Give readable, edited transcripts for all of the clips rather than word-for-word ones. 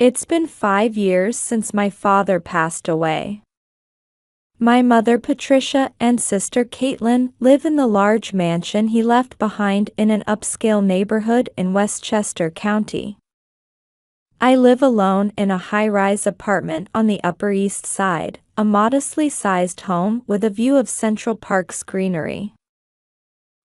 It's been 5 years since my father passed away. My mother Patricia and sister Caitlin live in the large mansion he left behind in an upscale neighborhood in Westchester County. I live alone in a high-rise apartment on the Upper East Side, a modestly sized home with a view of Central Park's greenery.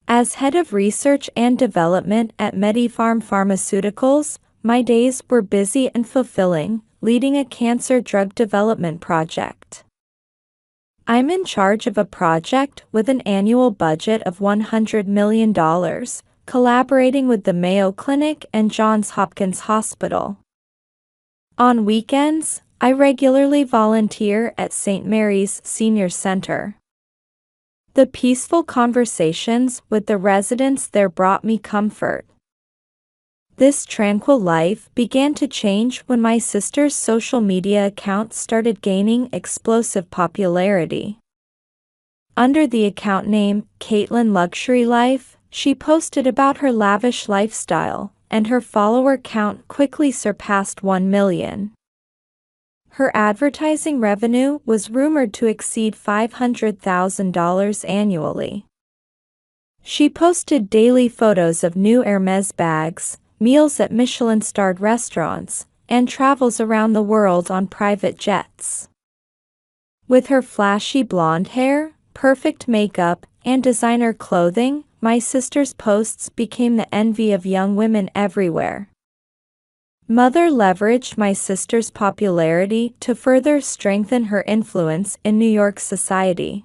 As head of research and development at MediPharm Pharmaceuticals, my days were busy and fulfilling, leading a cancer drug development project. I'm in charge of a project with an annual budget of $100 million, collaborating with the Mayo Clinic and Johns Hopkins Hospital. On weekends, I regularly volunteer at St. Mary's Senior Center. The peaceful conversations with the residents there brought me comfort. This tranquil life began to change when my sister's social media account started gaining explosive popularity. Under the account name Caitlin Luxury Life, she posted about her lavish lifestyle, and her follower count quickly surpassed 1 million. Her advertising revenue was rumored to exceed $500,000 annually. She posted daily photos of new Hermes bags, meals at Michelin-starred restaurants, and travels around the world on private jets. With her flashy blonde hair, perfect makeup, and designer clothing, my sister's posts became the envy of young women everywhere. Mother leveraged my sister's popularity to further strengthen her influence in New York society.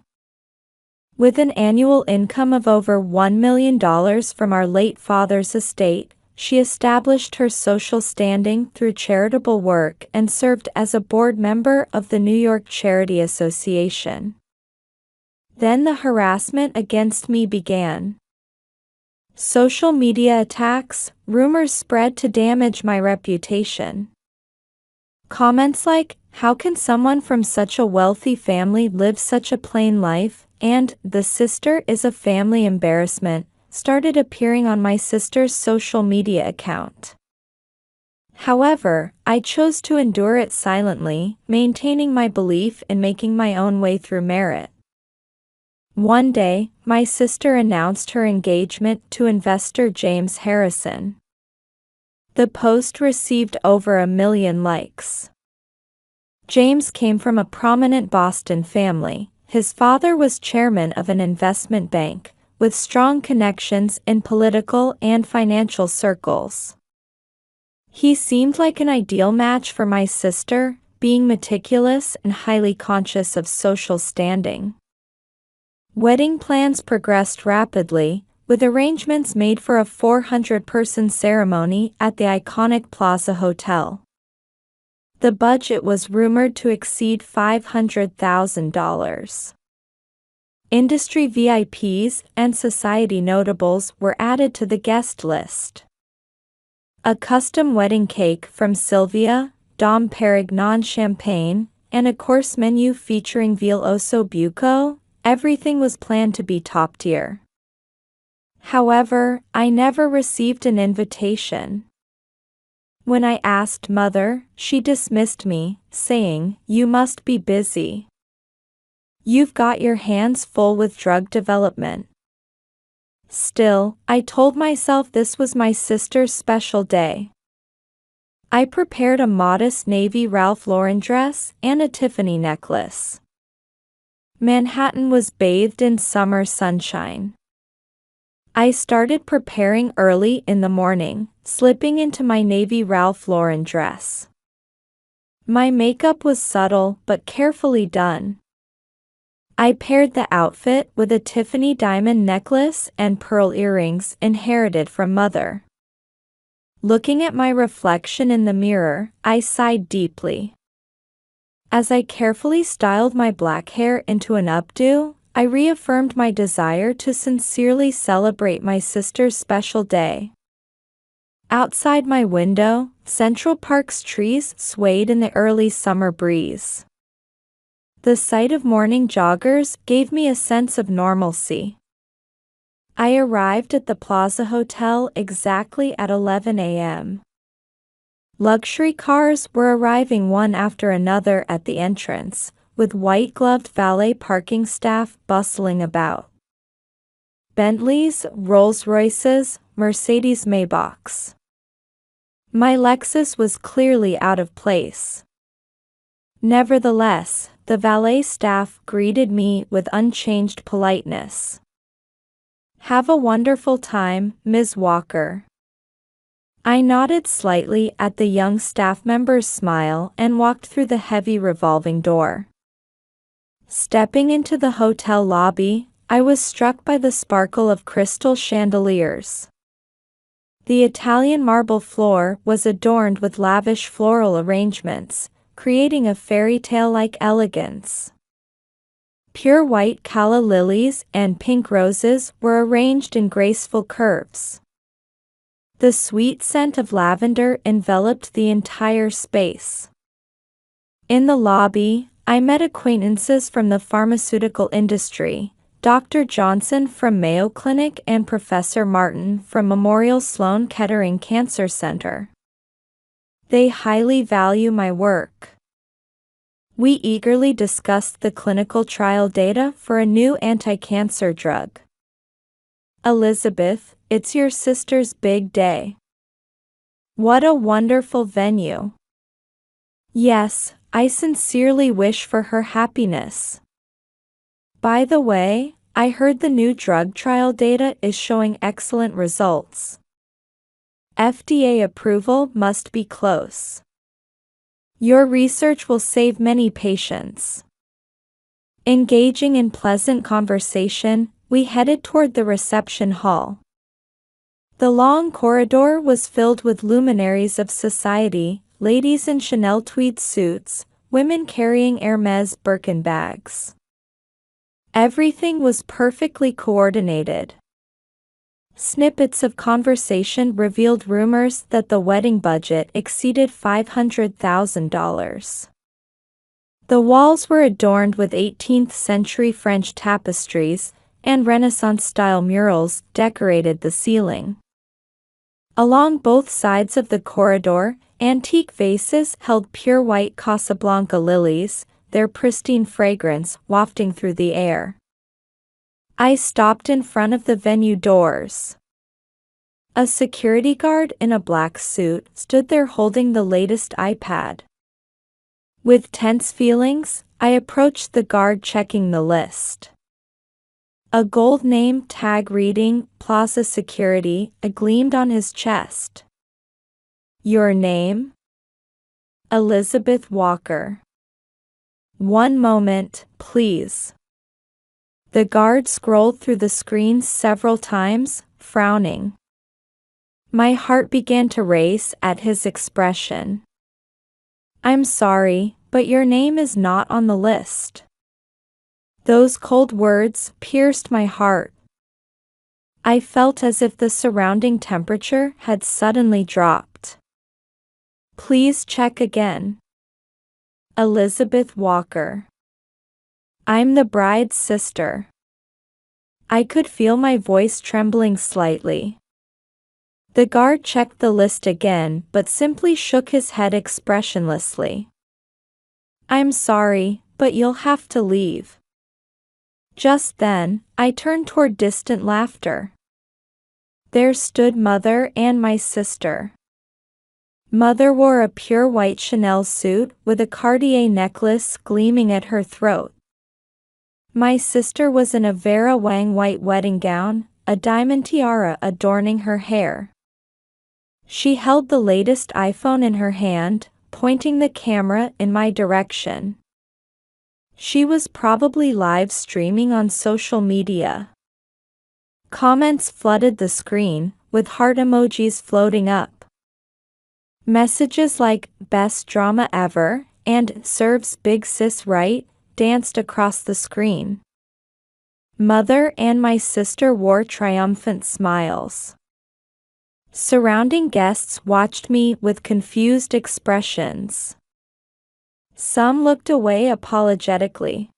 With an annual income of over $1 million from our late father's estate, she established her social standing through charitable work and served as a board member of the New York Charity Association. Then the harassment against me began. Social media attacks, rumors spread to damage my reputation. Comments like, "How can someone from such a wealthy family live such a plain life?" and "The sister is a family embarrassment," started appearing on my sister's social media account. However, I chose to endure it silently, maintaining my belief in making my own way through merit. One day, my sister announced her engagement to investor James Harrison. The post received over 1 million likes. James came from a prominent Boston family. His father was chairman of an investment bank, with strong connections in political and financial circles. He seemed like an ideal match for my sister, being meticulous and highly conscious of social standing. Wedding plans progressed rapidly, with arrangements made for a 400-person ceremony at the iconic Plaza Hotel. The budget was rumored to exceed $500,000. Industry VIPs and society notables were added to the guest list. A custom wedding cake from Sylvia, Dom Perignon champagne, and a course menu featuring veal osso buco, everything was planned to be top tier. However, I never received an invitation. When I asked Mother, she dismissed me, saying, "You must be busy. You've got your hands full with drug development." Still, I told myself this was my sister's special day. I prepared a modest navy Ralph Lauren dress and a Tiffany necklace. Manhattan was bathed in summer sunshine. I started preparing early in the morning, slipping into my navy Ralph Lauren dress. My makeup was subtle but carefully done. I paired the outfit with a Tiffany diamond necklace and pearl earrings inherited from Mother. Looking at my reflection in the mirror, I sighed deeply. As I carefully styled my black hair into an updo, I reaffirmed my desire to sincerely celebrate my sister's special day. Outside my window, Central Park's trees swayed in the early summer breeze. The sight of morning joggers gave me a sense of normalcy. I arrived at the Plaza Hotel exactly at 11 a.m. Luxury cars were arriving one after another at the entrance, with white-gloved valet parking staff bustling about. Bentleys, Rolls-Royces, Mercedes Maybachs. My Lexus was clearly out of place. Nevertheless, the valet staff greeted me with unchanged politeness. "Have a wonderful time, Ms. Walker." I nodded slightly at the young staff member's smile and walked through the heavy revolving door. Stepping into the hotel lobby, I was struck by the sparkle of crystal chandeliers. The Italian marble floor was adorned with lavish floral arrangements, creating a fairy tale-like elegance. Pure white calla lilies and pink roses were arranged in graceful curves. The sweet scent of lavender enveloped the entire space. In the lobby, I met acquaintances from the pharmaceutical industry, Dr. Johnson from Mayo Clinic and Professor Martin from Memorial Sloan Kettering Cancer Center. They highly value my work. We eagerly discussed the clinical trial data for a new anti-cancer drug. "Elizabeth, it's your sister's big day. What a wonderful venue." "Yes, I sincerely wish for her happiness. By the way, I heard the new drug trial data is showing excellent results. FDA approval must be close. Your research will save many patients." Engaging in pleasant conversation, we headed toward the reception hall. The long corridor was filled with luminaries of society, ladies in Chanel tweed suits, women carrying Hermès Birkin bags. Everything was perfectly coordinated. Snippets of conversation revealed rumors that the wedding budget exceeded $500,000. The walls were adorned with 18th-century French tapestries, and Renaissance-style murals decorated the ceiling. Along both sides of the corridor, antique vases held pure white Casablanca lilies, their pristine fragrance wafting through the air. I stopped in front of the venue doors. A security guard in a black suit stood there holding the latest iPad. With tense feelings, I approached the guard checking the list. A gold name tag reading Plaza Security gleamed on his chest. "Your name?" "Elizabeth Walker." "One moment, please." The guard scrolled through the screen several times, frowning. My heart began to race at his expression. "I'm sorry, but your name is not on the list." Those cold words pierced my heart. I felt as if the surrounding temperature had suddenly dropped. "Please check again." "Elizabeth Walker. I'm the bride's sister." I could feel my voice trembling slightly. The guard checked the list again but simply shook his head expressionlessly. "I'm sorry, but you'll have to leave." Just then, I turned toward distant laughter. There stood Mother and my sister. Mother wore a pure white Chanel suit with a Cartier necklace gleaming at her throat. My sister was in a Vera Wang white wedding gown, a diamond tiara adorning her hair. She held the latest iPhone in her hand, pointing the camera in my direction. She was probably live streaming on social media. Comments flooded the screen, with heart emojis floating up. Messages like "best drama ever" and "serves big sis right" danced across the screen. Mother and my sister wore triumphant smiles. Surrounding guests watched me with confused expressions. Some looked away apologetically.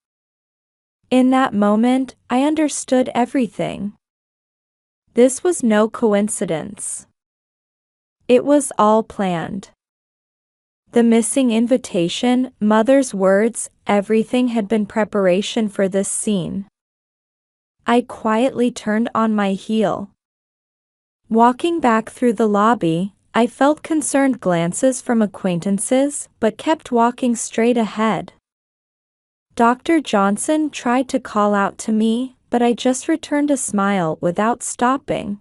In that moment, I understood everything. This was no coincidence. It was all planned. The missing invitation, mother's words, everything had been preparation for this scene. I quietly turned on my heel. Walking back through the lobby, I felt concerned glances from acquaintances, but kept walking straight ahead. Dr. Johnson tried to call out to me, but I just returned a smile without stopping.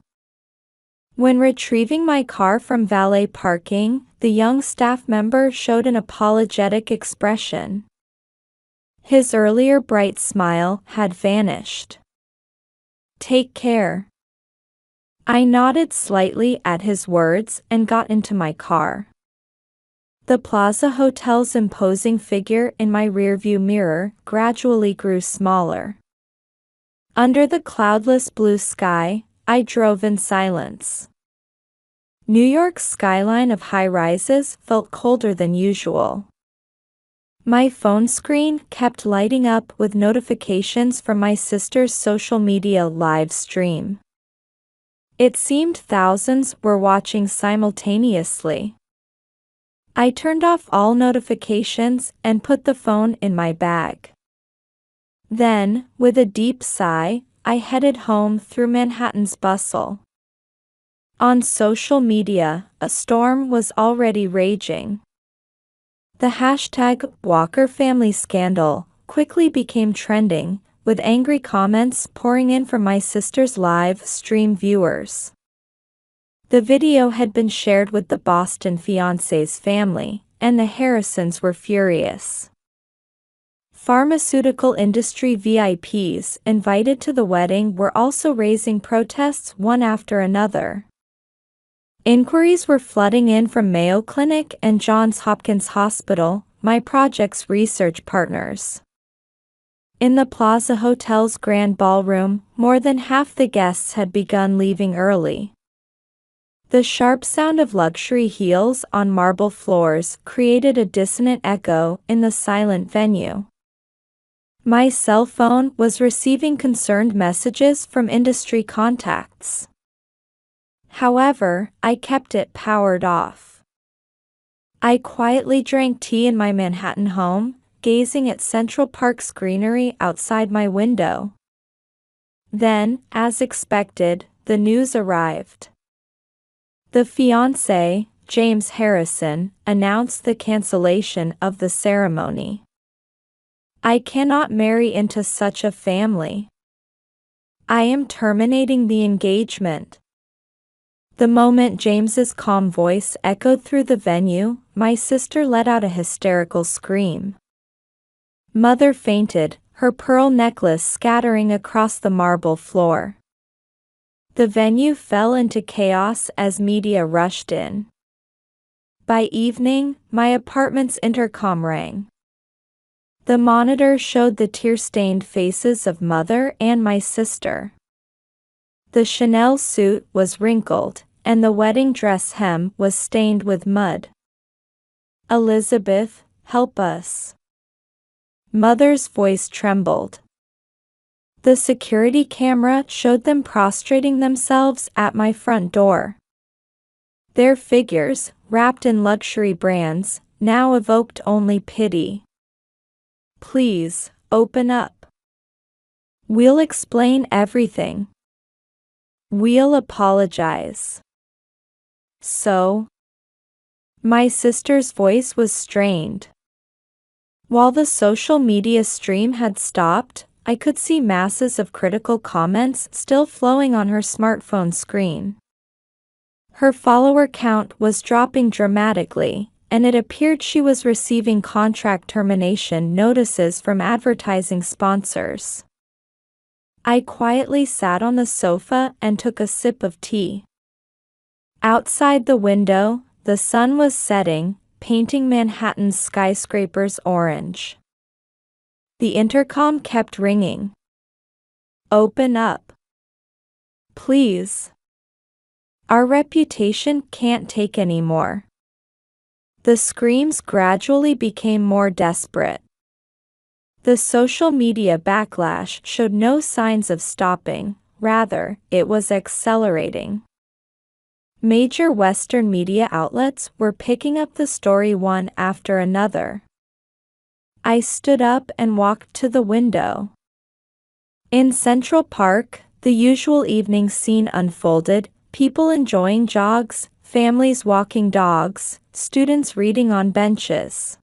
When retrieving my car from valet parking, the young staff member showed an apologetic expression. His earlier bright smile had vanished. "Take care." I nodded slightly at his words and got into my car. The Plaza Hotel's imposing figure in my rearview mirror gradually grew smaller. Under the cloudless blue sky, I drove in silence. New York's skyline of high-rises felt colder than usual. My phone screen kept lighting up with notifications from my sister's social media live stream. It seemed thousands were watching simultaneously. I turned off all notifications and put the phone in my bag. Then, with a deep sigh, I headed home through Manhattan's bustle. On social media, a storm was already raging. The hashtag Walker Family Scandal quickly became trending, with angry comments pouring in from my sister's live stream viewers. The video had been shared with the Boston fiancé's family, and the Harrisons were furious. Pharmaceutical industry VIPs invited to the wedding were also raising protests one after another. Inquiries were flooding in from Mayo Clinic and Johns Hopkins Hospital, my project's research partners. In the Plaza Hotel's grand ballroom, more than half the guests had begun leaving early. The sharp sound of luxury heels on marble floors created a dissonant echo in the silent venue. My cell phone was receiving concerned messages from industry contacts. However, I kept it powered off. I quietly drank tea in my Manhattan home, gazing at Central Park's greenery outside my window. Then, as expected, the news arrived. The fiancé, James Harrison, announced the cancellation of the ceremony. "I cannot marry into such a family. I am terminating the engagement." The moment James's calm voice echoed through the venue, my sister let out a hysterical scream. Mother fainted, her pearl necklace scattering across the marble floor. The venue fell into chaos as media rushed in. By evening, my apartment's intercom rang. The monitor showed the tear-stained faces of mother and my sister. The Chanel suit was wrinkled, and the wedding dress hem was stained with mud. "Elizabeth, help us." Mother's voice trembled. The security camera showed them prostrating themselves at my front door. Their figures, wrapped in luxury brands, now evoked only pity. "Please, open up. We'll explain everything. We'll apologize." "So?" My sister's voice was strained. While the social media stream had stopped, I could see masses of critical comments still flowing on her smartphone screen. Her follower count was dropping dramatically, and it appeared she was receiving contract termination notices from advertising sponsors. I quietly sat on the sofa and took a sip of tea. Outside the window, the sun was setting, painting Manhattan's skyscrapers orange. The intercom kept ringing. "Open up. Please. Our reputation can't take any more." The screams gradually became more desperate. The social media backlash showed no signs of stopping, rather, it was accelerating. Major Western media outlets were picking up the story one after another. I stood up and walked to the window. In Central Park, the usual evening scene unfolded, people enjoying jogs, families walking dogs, students reading on benches.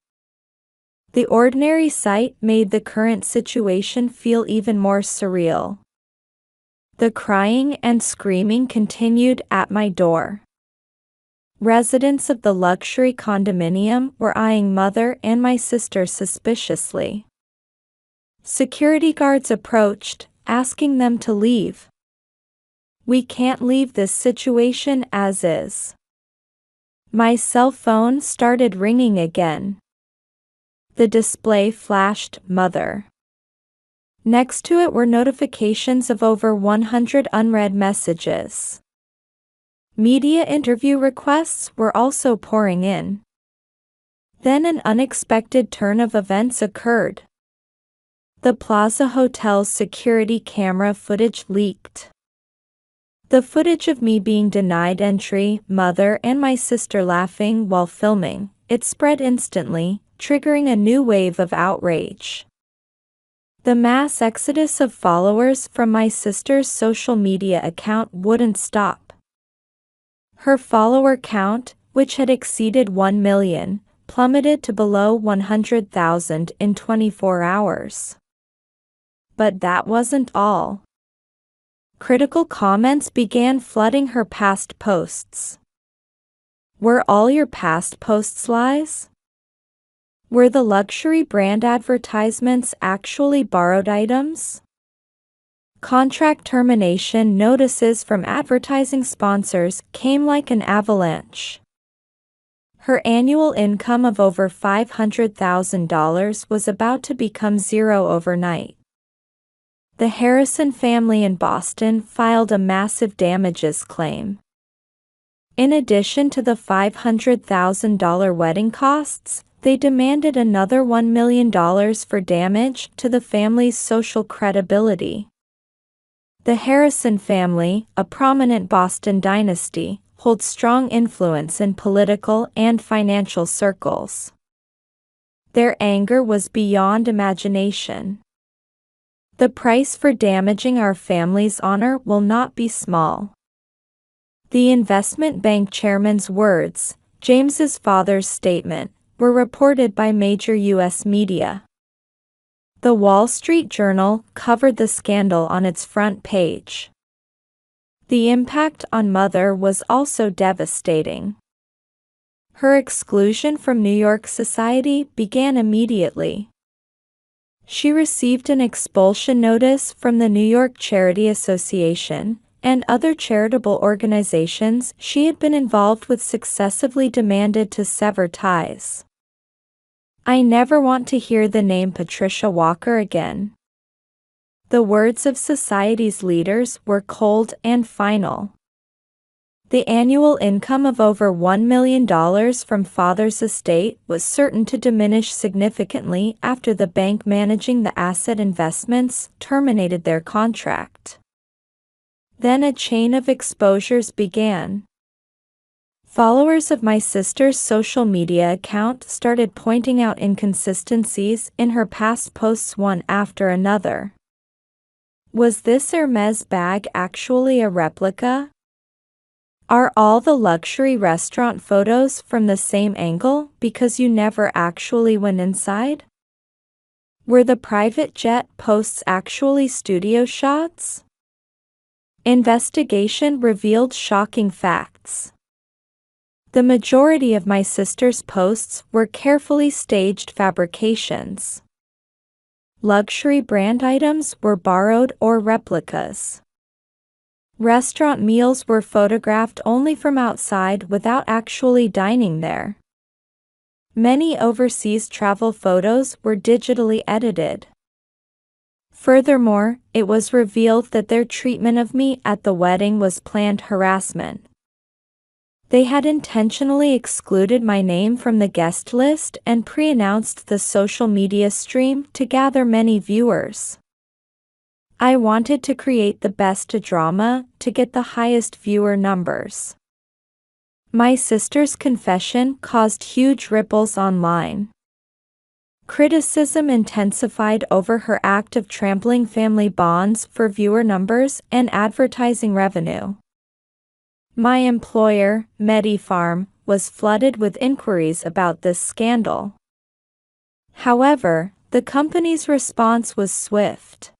The ordinary sight made the current situation feel even more surreal. The crying and screaming continued at my door. Residents of the luxury condominium were eyeing mother and my sister suspiciously. Security guards approached, asking them to leave. "We can't leave this situation as is." My cell phone started ringing again. The display flashed "Mother." Next to it were notifications of over 100 unread messages. Media interview requests were also pouring in. Then an unexpected turn of events occurred. The Plaza Hotel's security camera footage leaked. The footage of me being denied entry, mother and my sister laughing while filming, it spread instantly, triggering a new wave of outrage. The mass exodus of followers from my sister's social media account wouldn't stop. Her follower count, which had exceeded 1 million, plummeted to below 100,000 in 24 hours. But that wasn't all. Critical comments began flooding her past posts. Were all your past posts lies? Were the luxury brand advertisements actually borrowed items? Contract termination notices from advertising sponsors came like an avalanche. Her annual income of over $500,000 was about to become zero overnight. The Harrison family in Boston filed a massive damages claim. In addition to the $500,000 wedding costs, they demanded another $1 million for damage to the family's social credibility. The Harrison family, a prominent Boston dynasty, holds strong influence in political and financial circles. Their anger was beyond imagination. "The price for damaging our family's honor will not be small." The investment bank chairman's words, James's father's statement, were reported by major U.S. media. The Wall Street Journal covered the scandal on its front page. The impact on mother was also devastating. Her exclusion from New York society began immediately. She received an expulsion notice from the New York Charity Association and other charitable organizations she had been involved with successively demanded to sever ties. "I never want to hear the name Patricia Walker again." The words of society's leaders were cold and final. The annual income of over $1 million from father's estate was certain to diminish significantly after the bank managing the asset investments terminated their contract. Then a chain of exposures began. Followers of my sister's social media account started pointing out inconsistencies in her past posts one after another. Was this Hermes bag actually a replica? Are all the luxury restaurant photos from the same angle because you never actually went inside? Were the private jet posts actually studio shots? Investigation revealed shocking facts. The majority of my sister's posts were carefully staged fabrications. Luxury brand items were borrowed or replicas. Restaurant meals were photographed only from outside without actually dining there. Many overseas travel photos were digitally edited. Furthermore, it was revealed that their treatment of me at the wedding was planned harassment. They had intentionally excluded my name from the guest list and pre-announced the social media stream to gather many viewers. I wanted to create the best drama to get the highest viewer numbers. My sister's confession caused huge ripples online. Criticism intensified over her act of trampling family bonds for viewer numbers and advertising revenue. My employer, MediPharm, was flooded with inquiries about this scandal. However, the company's response was swift.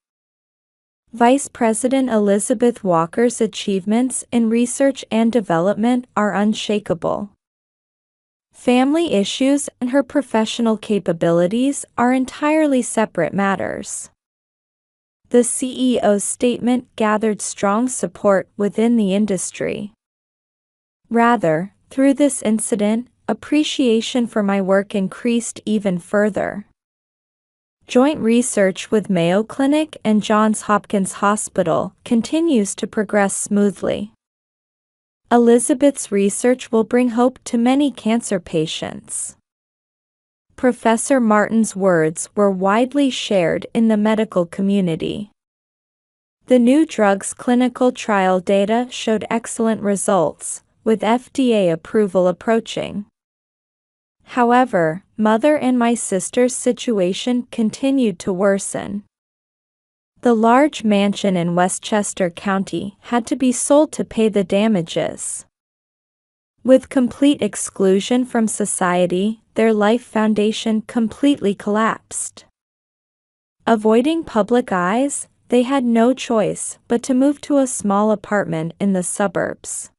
Vice President Elizabeth Walker's achievements in research and development are unshakable. Family issues and her professional capabilities are entirely separate matters. The CEO's statement gathered strong support within the industry. Rather, through this incident, appreciation for my work increased even further. Joint research with Mayo Clinic and Johns Hopkins Hospital continues to progress smoothly. Elizabeth's research will bring hope to many cancer patients. Professor Martin's words were widely shared in the medical community. The new drug's clinical trial data showed excellent results, with FDA approval approaching. However, mother and my sister's situation continued to worsen. The large mansion in Westchester County had to be sold to pay the damages. With complete exclusion from society, their life foundation completely collapsed. Avoiding public eyes, they had no choice but to move to a small apartment in the suburbs.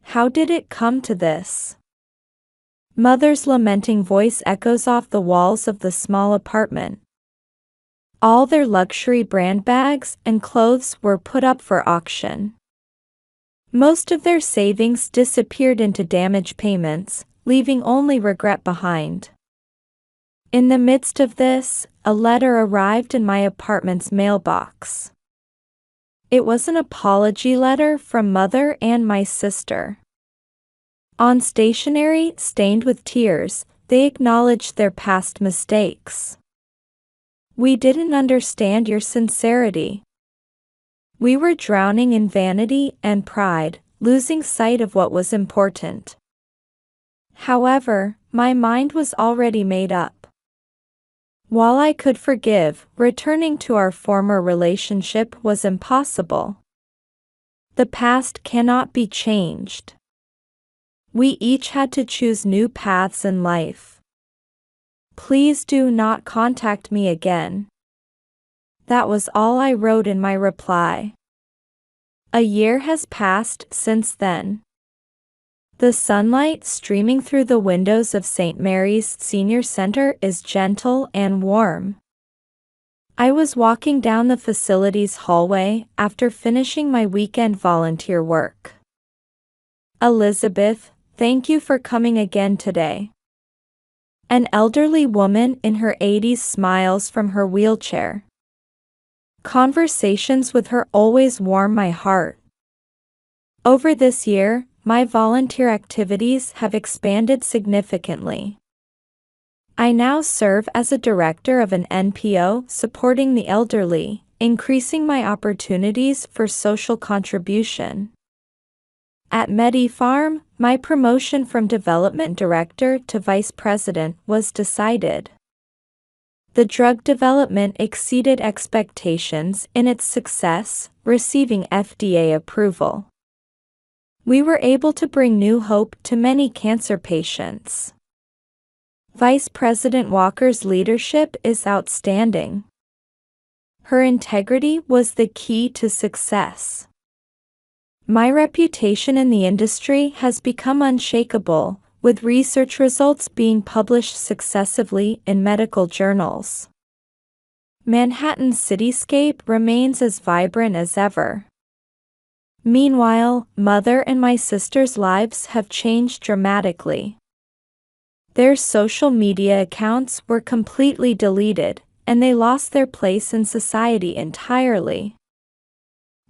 How did it come to this? Mother's lamenting voice echoes off the walls of the small apartment. All their luxury brand bags and clothes were put up for auction. Most of their savings disappeared into damage payments, leaving only regret behind. In the midst of this, a letter arrived in my apartment's mailbox. It was an apology letter from mother and my sister. On stationery stained with tears, they acknowledged their past mistakes. We didn't understand your sincerity. We were drowning in vanity and pride, losing sight of what was important. However, my mind was already made up. While I could forgive, returning to our former relationship was impossible. The past cannot be changed. We each had to choose new paths in life. Please do not contact me again. That was all I wrote in my reply. A year has passed since then. The sunlight streaming through the windows of St. Mary's Senior Center is gentle and warm. I was walking down the facility's hallway after finishing my weekend volunteer work. Elizabeth, thank you for coming again today. An elderly woman in her 80s smiles from her wheelchair. Conversations with her always warm my heart. Over this year, my volunteer activities have expanded significantly. I now serve as a director of an NPO supporting the elderly, increasing my opportunities for social contribution. At MediPharm, my promotion from development director to vice president was decided. The drug development exceeded expectations in its success, receiving FDA approval. We were able to bring new hope to many cancer patients. Vice President Walker's leadership is outstanding. Her integrity was the key to success. My reputation in the industry has become unshakable, with research results being published successively in medical journals. Manhattan's cityscape remains as vibrant as ever. Meanwhile, mother and my sister's lives have changed dramatically. Their social media accounts were completely deleted, and they lost their place in society entirely.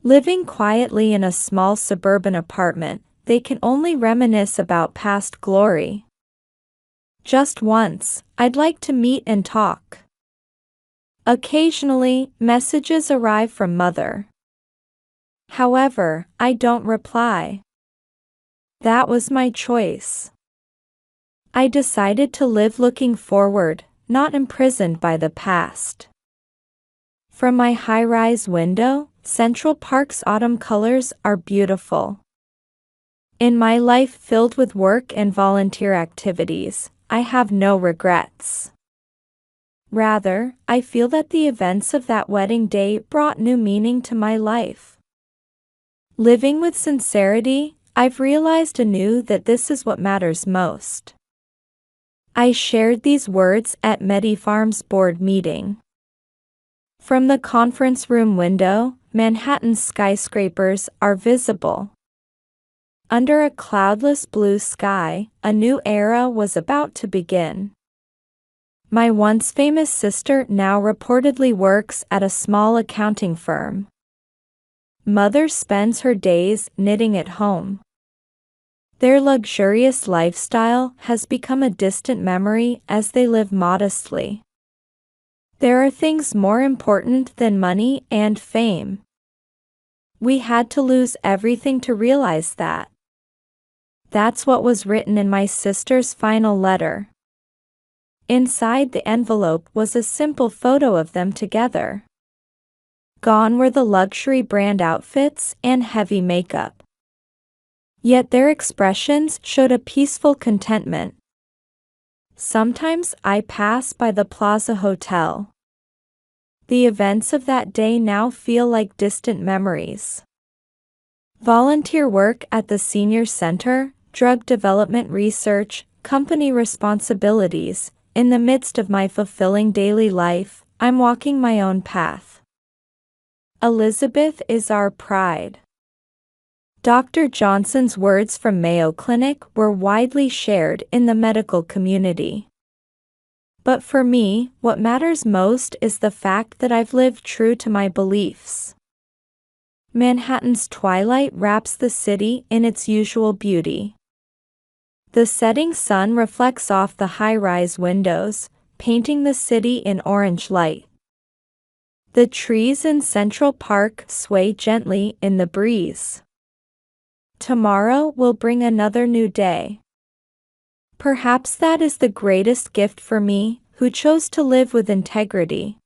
Living quietly in a small suburban apartment, they can only reminisce about past glory. Just once, I'd like to meet and talk. Occasionally, messages arrive from mother. However, I don't reply. That was my choice. I decided to live looking forward, not imprisoned by the past. From my high-rise window, Central Park's autumn colors are beautiful. In my life filled with work and volunteer activities, I have no regrets. Rather, I feel that the events of that wedding day brought new meaning to my life. Living with sincerity, I've realized anew that this is what matters most. I shared these words at MediFarm's board meeting. From the conference room window, Manhattan's skyscrapers are visible. Under a cloudless blue sky, a new era was about to begin. My once famous sister now reportedly works at a small accounting firm. Mother spends her days knitting at home. Their luxurious lifestyle has become a distant memory as they live modestly. There are things more important than money and fame. We had to lose everything to realize that. That's what was written in my sister's final letter. Inside the envelope was a simple photo of them together. Gone were the luxury brand outfits and heavy makeup. Yet their expressions showed a peaceful contentment. Sometimes I pass by the Plaza Hotel. The events of that day now feel like distant memories. Volunteer work at the senior center, drug development research, company responsibilities. In the midst of my fulfilling daily life, I'm walking my own path. Elizabeth is our pride. Dr. Johnson's words from Mayo Clinic were widely shared in the medical community. But for me, what matters most is the fact that I've lived true to my beliefs. Manhattan's twilight wraps the city in its usual beauty. The setting sun reflects off the high-rise windows, painting the city in orange light. The trees in Central Park sway gently in the breeze. Tomorrow will bring another new day. Perhaps that is the greatest gift for me, who chose to live with integrity.